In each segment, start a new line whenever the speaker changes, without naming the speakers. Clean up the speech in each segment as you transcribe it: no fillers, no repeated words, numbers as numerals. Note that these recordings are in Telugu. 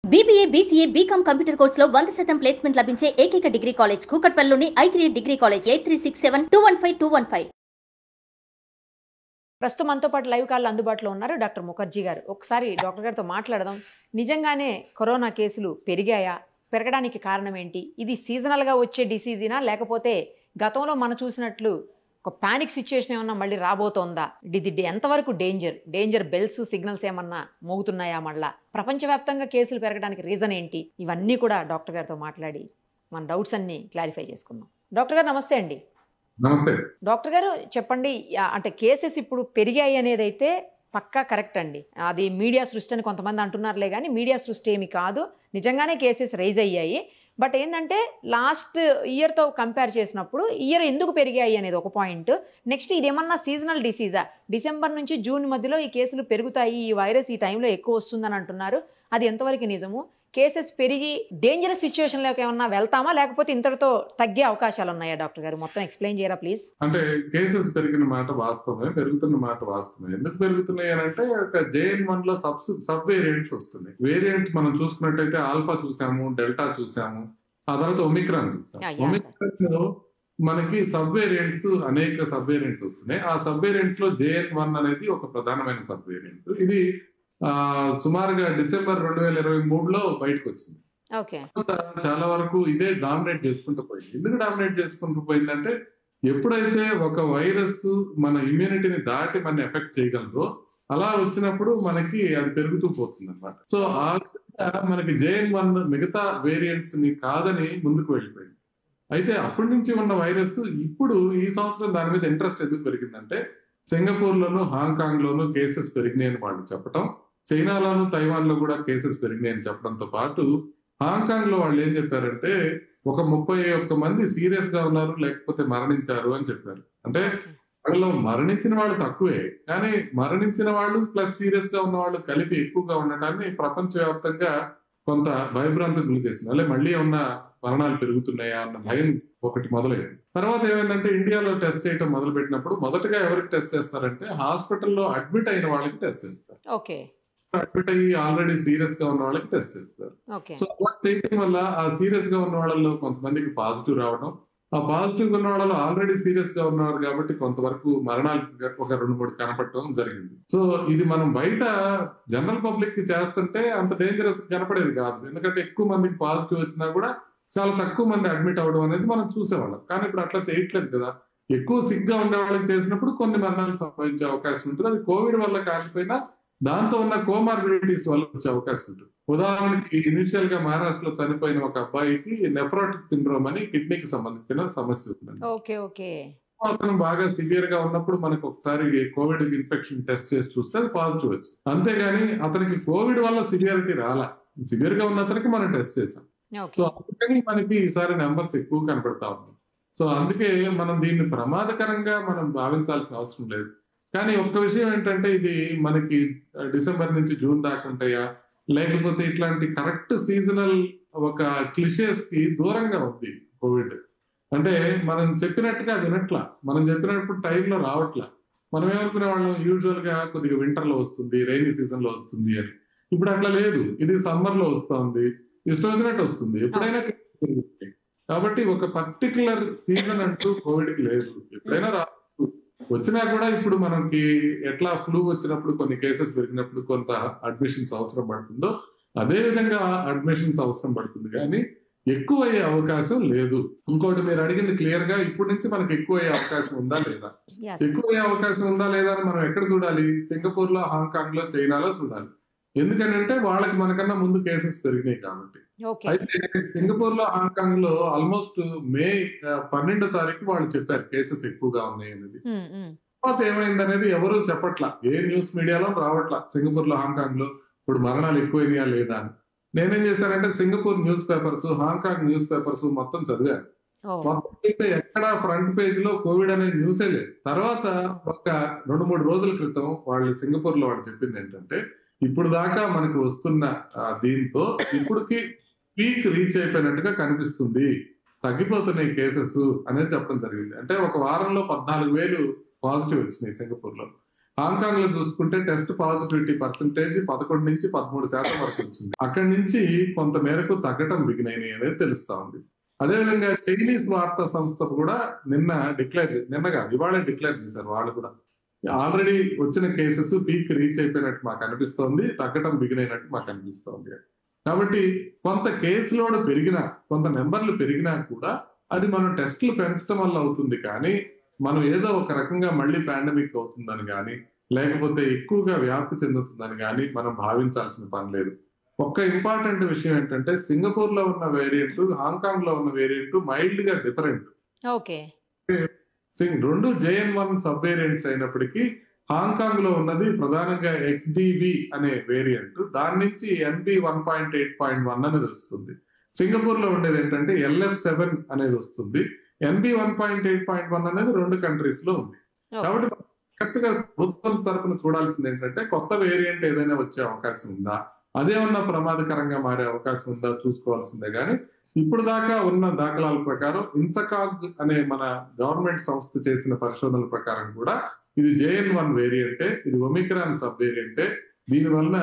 BBA, BCA, BCom కంప్యూటర్ కోర్సులో 100% ప్లేస్మెంట్ లభించే ఏకైక డిగ్రీ కాలేజ్ కూకట్పల్లిలోని i3 డిగ్రీ కాలేజ్ 8367215215.
ప్రస్తుతం మనతో పాటు లైవ్ కాల్ అందుబాటులో ఉన్నారు డాక్టర్ ముఖర్జీ గారు. ఒకసారి డాక్టర్ గారితో మాట్లాడదాం. నిజంగానే కరోనా కేసులు పెరిగాయా? పెరగడానికి కారణం ఏంటి? ఇది సీజనల్గా వచ్చే డిసీజీనా, లేకపోతే గతంలో మనం చూసినట్లు ఒక పానిక్ సిచ్యువేషన్ ఏమన్నా మళ్ళీ రాబోతోందా? ఇది ఎంతవరకు డేంజర్ బెల్స్ సిగ్నల్స్ ఏమన్నా మోగుతున్నాయా? మళ్ళా ప్రపంచవ్యాప్తంగా కేసులు పెరగడానికి రీజన్ ఏంటి? ఇవన్నీ కూడా డాక్టర్ గారితో మాట్లాడి మన డౌట్స్ అన్ని క్లారిఫై చేసుకుందాం. డాక్టర్ గారు నమస్తే అండి.
నమస్తే
డాక్టర్ గారు చెప్పండి, అంటే కేసెస్ ఇప్పుడు పెరిగాయి అనేది అయితే పక్కా కరెక్ట్ అండి. అది మీడియా సృష్టి అని కొంతమంది అంటున్నారులే, కానీ మీడియా సృష్టి ఏమి కాదు. నిజంగానే కేసెస్ రైజ్ అయ్యాయి. బట్ ఏంటంటే లాస్ట్ ఇయర్తో కంపేర్ చేసినప్పుడు ఇయర్ ఎందుకు పెరిగాయి అనేది ఒక పాయింట్. నెక్స్ట్ ఇదేమన్నా సీజనల్ డిసీజా? డిసెంబర్ నుంచి జూన్ మధ్యలో ఈ కేసులు పెరుగుతాయి, ఈ వైరస్ ఈ టైంలో ఎక్కువ వస్తుందని అంటున్నారు. అది ఎంతవరకు నిజము? కేసెస్ పెరిగి డేంజరస్ సిచ్యువేషన్లోకి ఏమన్నా వెళ్తామా, లేకపోతే ఇంతటితో తగ్గే అవకాశాలు ఉన్నాయా? డాక్టర్ గారు మొత్తం ఎక్స్ప్లెయిన్ చేయరా ప్లీజ్.
అంటే కేసెస్ పెరిగిన మాట వాస్తవమే, పెరుగుతున్న మాట వాస్తవమే. ఎందుకు పెరుగుతున్నాయి అని అంటే JN1 లో సబ్ వేరియంట్స్ వస్తున్నాయి. వేరియంట్ మనం చూసుకున్నట్టయితే ఆల్ఫా చూసాము, డెల్టా చూసాము, ఆ తర్వాత ఒమిక్రాన్ చూసాము. ఒమిక్రాన్ లో మనకి సబ్ వేరియంట్స్, అనేక సబ్ వేరియంట్స్ వస్తున్నాయి. ఆ సబ్ వేరియంట్స్ లో JN1 అనేది ఒక ప్రధానమైన సబ్ వేరియంట్. ఇది సుమారుగా డిసెంబర్ 2023లో బయటకు వచ్చింది. చాలా వరకు ఇదే డామినేట్ చేసుకుంటూ పోయింది. ఎందుకు డామినేట్ చేసుకుంటూ పోయిందంటే, ఎప్పుడైతే ఒక వైరస్ మన ఇమ్యూనిటీని దాటి మన ఎఫెక్ట్ చేయగలదో అలా వచ్చినప్పుడు మనకి అది పెరుగుతూ పోతుంది అనమాట. సో ఆ మనకి JN1 మిగతా వేరియంట్స్ ని కాదని ముందుకు వెళ్ళిపోయింది. అయితే అప్పటి నుంచి ఉన్న వైరస్ ఇప్పుడు ఈ సంవత్సరం దాని మీద ఇంట్రెస్ట్ ఎందుకు పెరిగిందంటే, సింగపూర్ లోను, హాంకాంగ్ లోను కేసెస్ పెరిగినాయని వాళ్ళు చెప్పటం, చైనాలోను, తైవాన్ లో కూడా కేసెస్ పెరిగినాయని చెప్పడంతో పాటు హాంకాంగ్ లో వాళ్ళు ఏం చెప్పారంటే ఒక 31 మంది సీరియస్ గా ఉన్నారు, లేకపోతే మరణించారు అని చెప్పారు. అంటే వాళ్ళలో మరణించిన వాళ్ళు తక్కువే, కానీ మరణించిన వాళ్ళు ప్లస్ సీరియస్ గా ఉన్న వాళ్ళు కలిపి ఎక్కువగా ఉండటాన్ని ప్రపంచవ్యాప్తంగా కొంత భయభ్రాంతికి గురి చేసింది. అలా మళ్ళీ ఉన్న మరణాలు పెరుగుతున్నాయా అన్న భయం ఒకటి మొదలైంది. తర్వాత ఏమైందంటే, ఇండియాలో టెస్ట్ చేయడం మొదలు పెట్టినప్పుడు మొదటగా ఎవరికి టెస్ట్ చేస్తారంటే హాస్పిటల్లో అడ్మిట్ అయిన వాళ్ళకి టెస్ట్ చేస్తారు. అడ్మిట్ అయ్యి ఆల్రెడీ సీరియస్ గా ఉన్న వాళ్ళకి టెస్ట్ చేస్తారు. సో అలా చేయడం వల్ల ఆ సీరియస్ గా ఉన్న వాళ్ళలో కొంతమందికి పాజిటివ్ రావడం, ఆ పాజిటివ్ ఉన్న వాళ్ళలో ఆల్రెడీ సీరియస్ గా ఉన్నారు కాబట్టి కొంతవరకు మరణాలు ఒక 2-3 కనపడటం జరిగింది. సో ఇది మనం బయట జనరల్ పబ్లిక్ కి చేస్తుంటే అంత డేంజరస్ కనపడేది కాదు. ఎందుకంటే ఎక్కువ మందికి పాజిటివ్ వచ్చినా కూడా చాలా తక్కువ మంది అడ్మిట్ అవ్వడం అనేది మనం చూసేవాళ్ళం. కానీ ఇప్పుడు అట్లా చేయట్లేదు కదా. ఎక్కువ సిక్ గా ఉండే వాళ్ళకి చేసినప్పుడు కొన్ని మరణాలు సంభవించే అవకాశం ఉంటుంది. అది కోవిడ్ వల్ల కాకపోయినా దాంతో ఉన్న కోమార్బిడిటీస్ వల్ల వచ్చే అవకాశం ఉంటుంది. ఉదాహరణకి ఇనిషియల్ గా మహారాష్ట్రలో చనిపోయిన ఒక అబ్బాయికి నెఫ్రోటిక్ సిండ్రోమ్ అని కిడ్నీకి సంబంధించిన సమస్య ఉందండి. అతను బాగా సివియర్ గా ఉన్నప్పుడు మనకు ఒకసారి కోవిడ్ ఇన్ఫెక్షన్ టెస్ట్ చేసి చూస్తే అది పాజిటివ్ వచ్చింది. అంతేగాని అతనికి కోవిడ్ వల్ల సివియారిటీ రాలా. సివియర్ గా ఉన్న అతనికి మనం టెస్ట్ చేసాం. సో అందుకని మనకి ఈసారి నెంబర్స్ ఎక్కువ కనపడతా ఉన్నాయి. సో అందుకే మనం దీన్ని ప్రమాదకరంగా మనం భావించాల్సిన అవసరం లేదు. కానీ ఒక్క విషయం ఏంటంటే, ఇది మనకి డిసెంబర్ నుంచి జూన్ దాకా ఉంటాయా, లేకపోతే ఇట్లాంటి కరెక్ట్ సీజనల్ ఒక క్లిషేస్ కి దూరంగా ఉంది కోవిడ్. అంటే మనం చెప్పినట్టుగా వినట్లా, మనం చెప్పినప్పుడు టైంలో రావట్లా. మనం ఏమనుకునే వాళ్ళం, యూజువల్ గా కొద్దిగా వింటర్ లో వస్తుంది, రైనీ సీజన్ లో వస్తుంది అని. ఇప్పుడు అట్లా లేదు. ఇది సమ్మర్ లో వస్తుంది, ఇష్టం వచ్చినట్టు వస్తుంది, ఎప్పుడైనా. కాబట్టి ఒక పర్టికులర్ సీజన్ అంటూ కోవిడ్ కి లేదు. ఎప్పుడైనా వచ్చినా కూడా ఇప్పుడు మనకి ఎట్లా ఫ్లూ వచ్చినప్పుడు కొన్ని కేసెస్ పెరిగినప్పుడు కొంత అడ్మిషన్స్ అవసరం పడుతుందో అదే విధంగా అడ్మిషన్స్ అవసరం పడుతుంది, కానీ ఎక్కువ అయ్యే అవకాశం లేదు. ఇంకోటి మీరు అడిగింది క్లియర్ గా, ఇప్పటి నుంచి మనకి ఎక్కువ అయ్యే అవకాశం ఉందా లేదా? ఎక్కువ అయ్యే అవకాశం ఉందా లేదా అని మనం ఎక్కడ చూడాలి? సింగపూర్ లో, హాంకాంగ్ లో, చైనాలో చూడాలి. ఎందుకంటే వాళ్ళకి మనకన్నా ముందు కేసెస్ పెరిగినాయి కాబట్టి. అయితే సింగపూర్ లో, హాంకాంగ్ లో ఆల్మోస్ట్ మే 12వ తారీఖు వాళ్ళు చెప్పారు కేసెస్ ఎక్కువగా ఉన్నాయి అనేది. తర్వాత ఏమైంది అనేది ఎవరు చెప్పట్లా, ఏ న్యూస్ మీడియాలో రావట్లా. సింగపూర్ లో, హాంకాంగ్ లో ఇప్పుడు మరణాలు ఎక్కువైనాయా లేదా అని. నేనేం చేశానంటే Singapore news papers, Hong Kong news papers మొత్తం చదివాను. మొత్తం అయితే ఎక్కడ ఫ్రంట్ పేజ్ లో కోవిడ్ అనే న్యూసే లేదు. తర్వాత ఒక 2-3 రోజుల క్రితం వాళ్ళు సింగపూర్ లో వాళ్ళు చెప్పింది ఏంటంటే, ఇప్పుడు దాకా మనకు వస్తున్న దీంతో ఇప్పటికి పీక్ రీచ్ అయిపోయినట్టుగా కనిపిస్తుంది, తగ్గిపోతున్నాయి కేసెస్ అనేది చెప్పడం జరిగింది. అంటే ఒక వారంలో 14,000 పాజిటివ్ వచ్చినాయి సింగపూర్ లో. హాంకాంగ్ లో చూసుకుంటే టెస్ట్ పాజిటివిటీ పర్సంటేజ్ 11 నుంచి 13% వరకు వచ్చింది. అక్కడి నుంచి కొంత మేరకు తగ్గటం బిగినాయి అనేది తెలుస్తా ఉంది. అదేవిధంగా చైనీస్ వార్తా సంస్థ కూడా ఇవాళ డిక్లేర్ చేశారు. వాళ్ళు కూడా ఆల్రెడీ వచ్చిన కేసెస్ పీక్ రీచ్ అయిపోయినట్టు మాకు అనిపిస్తోంది, తగ్గటం బిగినైనట్టు మాకు అనిపిస్తోంది. కాబట్టి కొంత కేసు లోడ్ పెరిగినా, కొంత నెంబర్లు పెరిగినా కూడా అది మనం టెస్టులు పెంచడం వల్ల అవుతుంది. కానీ మనం ఏదో ఒక రకంగా మళ్ళీ పాండమిక్ అవుతుందని కానీ, లేకపోతే ఎక్కువగా వ్యాప్తి చెందుతుందని కానీ మనం భావించాల్సిన పని లేదు. ఒక్క ఇంపార్టెంట్ విషయం ఏంటంటే సింగపూర్ లో ఉన్న వేరియంట్, హాంకాంగ్ లో ఉన్న వేరియంట్ మైల్డ్ గా డిఫరెంట్.
ఓకే.
రెండు JN.1 సబ్ వేరియంట్స్ అయినప్పటికీ హాంకాంగ్ లో ఉన్నది ప్రధానంగా XBB అనే వేరియంట్, దాని నుంచి NB1.8.1 అనేది వస్తుంది. సింగపూర్ లో ఉండేది ఏంటంటే LF7 అనేది వస్తుంది. NB1.8.1 అనేది 2 కంట్రీస్ లో ఉంది. కాబట్టి కరెక్ట్ గా ప్రభుత్వం తరఫున చూడాల్సింది ఏంటంటే కొత్త వేరియంట్ ఏదైనా వచ్చే అవకాశం ఉందా, అదేమన్నా ప్రమాదకరంగా మారే అవకాశం ఉందా చూసుకోవాల్సిందే. కానీ ఇప్పుడు దాకా ఉన్న దాఖలాల ప్రకారం ఇన్సకాగ్ అనే మన గవర్నమెంట్ సంస్థ చేసిన పరిశోధనల ప్రకారం కూడా ఇది JN.1 వేరియంటే, ఇది ఒమిక్రాన్ సబ్ వేరియంటే. దీనివల్ల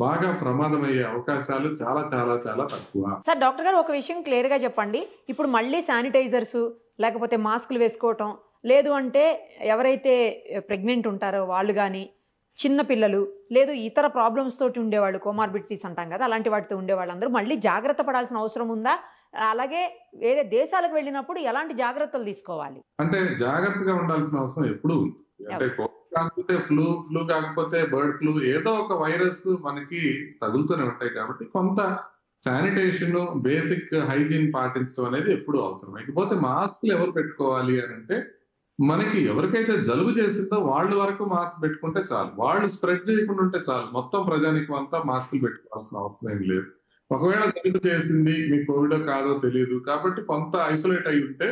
బాగా ప్రమాదమయ్యే అవకాశాలు చాలా చాలా చాలా తక్కువ.
సార్ డాక్టర్ గారు ఒక విషయం క్లియర్ గా చెప్పండి. ఇప్పుడు మళ్ళీ శానిటైజర్స్ లేకపోతే మాస్కులు వేసుకోవటం, లేదు అంటే ఎవరైతే ప్రెగ్నెంట్ ఉంటారో వాళ్ళు కానీ, చిన్న పిల్లలు, లేదు ఇతర ప్రాబ్లమ్స్ తోటి ఉండేవాళ్ళు, కోమార్బిడిటీస్ అంటాం కదా, అలాంటి వాటితో ఉండేవాళ్ళందరూ మళ్ళీ జాగ్రత్త పడాల్సిన అవసరం ఉందా? అలాగే వేరే దేశాలకు వెళ్ళినప్పుడు ఎలాంటి జాగ్రత్తలు తీసుకోవాలి?
అంటే జాగ్రత్తగా ఉండాల్సిన అవసరం ఎప్పుడు ఉంది. అంటే కాకపోతే ఫ్లూ కాకపోతే బర్డ్ ఫ్లూ, ఏదో ఒక వైరస్ మనకి తగులుతూనే ఉంటాయి. కాబట్టి కొంత శానిటేషన్, బేసిక్ హైజీన్ పాటించడం అనేది ఎప్పుడు అవసరం. ఇకపోతే మాస్కులు ఎవరు పెట్టుకోవాలి అని అంటే, మనకి ఎవరికైతే జలుబు చేసిందో వాళ్ళ వరకు మాస్క్ పెట్టుకుంటే చాలు, వాళ్ళు స్ప్రెడ్ చేయకుండా ఉంటే చాలు. మొత్తం ప్రజానికం అంతా మాస్కులు పెట్టుకోవాల్సిన అవసరం ఏం లేదు. ఒకవేళ జలుబు చేసింది, మీకు కోవిడ్ కాదో తెలియదు కాబట్టి కొంత ఐసోలేట్ అయి ఉంటే,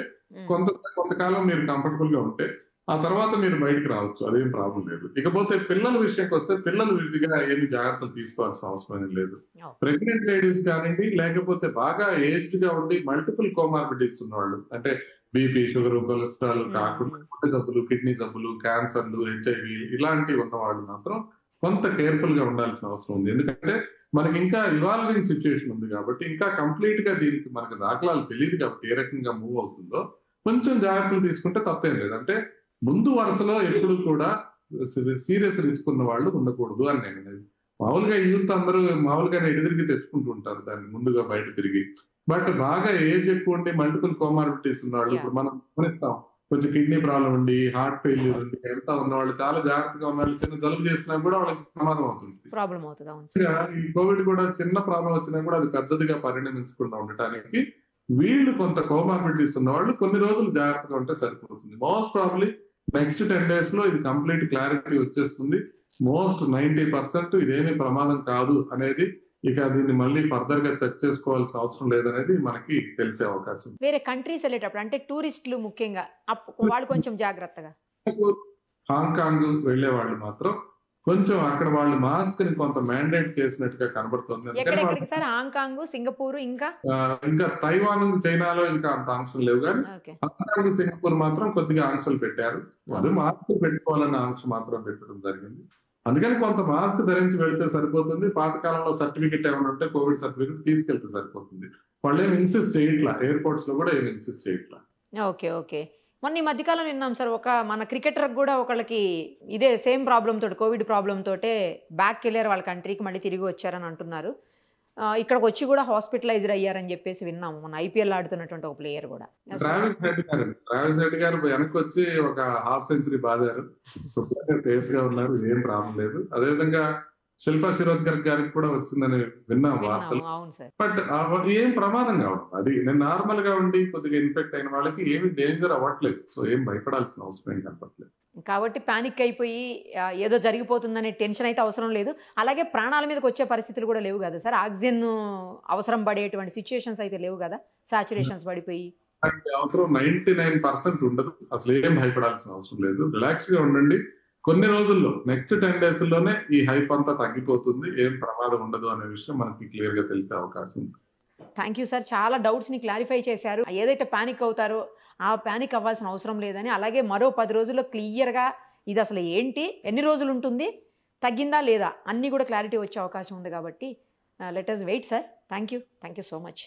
కొంతకాలం మీరు కంఫర్టబుల్ గా ఉంటే ఆ తర్వాత మీరు బయటకు రావచ్చు, అదేం ప్రాబ్లం లేదు. ఇకపోతే పిల్లల విషయంకి వస్తే పిల్లలు విధిగా ఏమి జాగ్రత్తలు తీసుకోవాల్సిన అవసరం లేదు. ప్రెగ్నెంట్ లేడీస్ కానివ్వండి, లేకపోతే బాగా ఏజ్డ్ గా ఉండి మల్టిపుల్ కోమార్బిడిటీస్ ఉన్నవాళ్ళు, అంటే బీపీ, షుగర్, కొలెస్ట్రాల్ కాకుండా గుండె జబ్బులు, కిడ్నీ జబ్బులు, క్యాన్సర్లు, HIV ఇలాంటివి ఉన్నవాళ్ళు మాత్రం కొంత కేర్ఫుల్ గా ఉండాల్సిన అవసరం ఉంది. ఎందుకంటే మనకి ఇంకా ఇవాల్వింగ్ సిచ్యుయేషన్ ఉంది కాబట్టి, ఇంకా కంప్లీట్ గా దీనికి మనకు దాఖలాలు తెలియదు కాబట్టి ఏ రకంగా మూవ్ అవుతుందో కొంచెం జాగ్రత్తలు తీసుకుంటే తప్పేం లేదు. అంటే ముందు వరుసలో ఎప్పుడు కూడా సీరియస్ రిస్క్ ఉన్న వాళ్ళు ఉండకూడదు అని నేను అనేది. మామూలుగా యూత్ అందరూ మామూలుగానే ఎదురుగి తెచ్చుకుంటూ ఉంటారు దాన్ని ముందుగా బయట తిరిగి. బట్ బాగా ఏజ్ ఎక్కువ ఉండి మల్టిపుల్ కోమార్బిడిటీస్ ఉన్నవాళ్ళు, ఇప్పుడు మనం గమనిస్తాం, కొంచెం కిడ్నీ ప్రాబ్లం ఉండి, హార్ట్ ఫెయిల్యూర్ ఉండి, ఎంత ఉన్నవాళ్ళు, చాలా జాగ్రత్తగా ఉన్నవాళ్ళు చిన్న జలుబు చేసినా కూడా వాళ్ళకి ప్రమాదం అవుతుంది. ఈ కోవిడ్ కూడా చిన్న ప్రాబ్లం వచ్చినా కూడా అది పెద్దదిగా పరిణమించకుండా ఉండటానికి వీళ్ళు కొంత కోమార్బిడిటీస్ ఉన్నవాళ్ళు కొన్ని రోజులు జాగ్రత్తగా ఉంటే సరిపోతుంది. మోస్ట్ ప్రాబ్లీ నెక్స్ట్ 10 days లో ఇది కంప్లీట్ క్లారిటీ వచ్చేస్తుంది. మోస్ట్ 90% ఇదేమీ ప్రమాదం కాదు అనేది, ఇక దీన్ని మళ్ళీ ఫర్దర్ గా చెక్ చేసుకోవాల్సిన అవసరం లేదనేది మనకి తెలిసే అవకాశం.
వేరే కంట్రీస్ వెళ్ళేటప్పుడు అంటే టూరిస్టులు ముఖ్యంగా వాళ్ళు కొంచెం జాగ్రత్తగా,
హాంకాంగ్ వెళ్లే వాళ్ళు మాత్రం కొంచెం అక్కడ వాళ్ళు మాస్క్ ని కొంత మ్యాండేట్ చేసినట్టుగా కనబడుతుంది.
హాంకాంగ్, సింగపూర్, ఇంకా
తైవాన్, చైనాలో ఇంకా అంత ఆంక్షలు లేవు. కానీ హాంకాంగ్, సింగపూర్ మాత్రం కొద్దిగా ఆంక్షలు పెట్టారు. అది మాస్క్ పెట్టుకోవాలన్న ఆంక్ష మాత్రం పెట్టడం జరిగింది. అందుకని కొంత మాస్క్ ధరించి వెళ్తే సరిపోతుంది. పాతకాలంలో సర్టిఫికెట్ ఏమైనా ఉంటే కోవిడ్ సర్టిఫికెట్ తీసుకెళ్తే సరిపోతుంది. వాళ్ళు ఏమి ఇన్సిస్ట్ చేయట్లా, ఎయిర్పోర్ట్స్ లో కూడా ఏమి ఇన్సిస్ట్ చేయట్లా.
ఓకే. మొన్న ఈ మధ్యకాలం విన్నాం సార్, ఒక మన క్రికెటర్ కూడా ఒకళ్ళకి ఇదే సేమ్ ప్రాబ్లం తోటి, కోవిడ్ ప్రాబ్లం తోటే బ్యాక్ వెళ్ళారు వాళ్ళ కంట్రీకి, మళ్ళీ తిరిగి వచ్చారని అంటున్నారు. ఇక్కడికి వచ్చి కూడా హాస్పిటలైజ్డ్ అయ్యారని చెప్పేసి విన్నాము. మన IPL ఆడుతున్నటువంటి ఒక ప్లేయర్ కూడా.
ట్రావిస్ హెడ్ గారు వెనక్కి వచ్చి ఒక హాఫ్ సెంచరీ బాదారు. సేఫ్ గా ఉన్నారు, ఏం ప్రాబ్లం లేదు. అదేవిధంగా శిల్పా శిరోద్కర్ గారికి కూడా వచ్చిందని విన్నాం వార్తలు. బట్ ఏం ప్రమాదం కావడం, అది నేను నార్మల్ గా ఉండి కొద్దిగా ఇన్ఫెక్ట్ అయిన వాళ్ళకి ఏమి డేంజర్ అవ్వట్లేదు. సో ఏం భయపడాల్సిన అవసరం ఏం కనపట్లేదు.
కాబట్టి పానిక్ అయిపోయి ఏదో జరిగిపోతుందనే టెన్షన్ అయితే అవసరం లేదు. అలాగే ప్రాణాల మీదకి వచ్చే పరిస్థితులు కూడా లేవు కదా సార్, ఆక్సిజన్ అవసరం పడేటువంటి సిచ్యుయేషన్స్ అయితే లేవు కదా, సాచురేషన్స్ పడిపోయి
అవసరం 99% ఉండదు. అసలు ఏం భయపడాల్సిన అవసరం లేదు. రిలాక్స్ గా ఉండండి. కొన్ని రోజుల్లో నెక్స్ట్ 10 days లోనే ఈ హైప్ అంతా తగ్గిపోతుంది, ఏం ప్రమాదం ఉండదు అనే విషయం మనకి క్లియర్ గా తెలిసే అవకాశం ఉంది.
థ్యాంక్ యూ సార్, చాలా డౌట్స్ ని క్లారిఫై చేశారు. ఏదైతే పానిక్ అవుతారో ఆ పానిక్ అవ్వాల్సిన అవసరం లేదని, అలాగే మరో 10 రోజుల్లో క్లియర్ గా ఇది అసలు ఏంటి, ఎన్ని రోజులు ఉంటుంది, తగ్గిందా లేదా అన్నీ కూడా క్లారిటీ వచ్చే అవకాశం ఉంది. కాబట్టి let us wait sir. Thank you so much.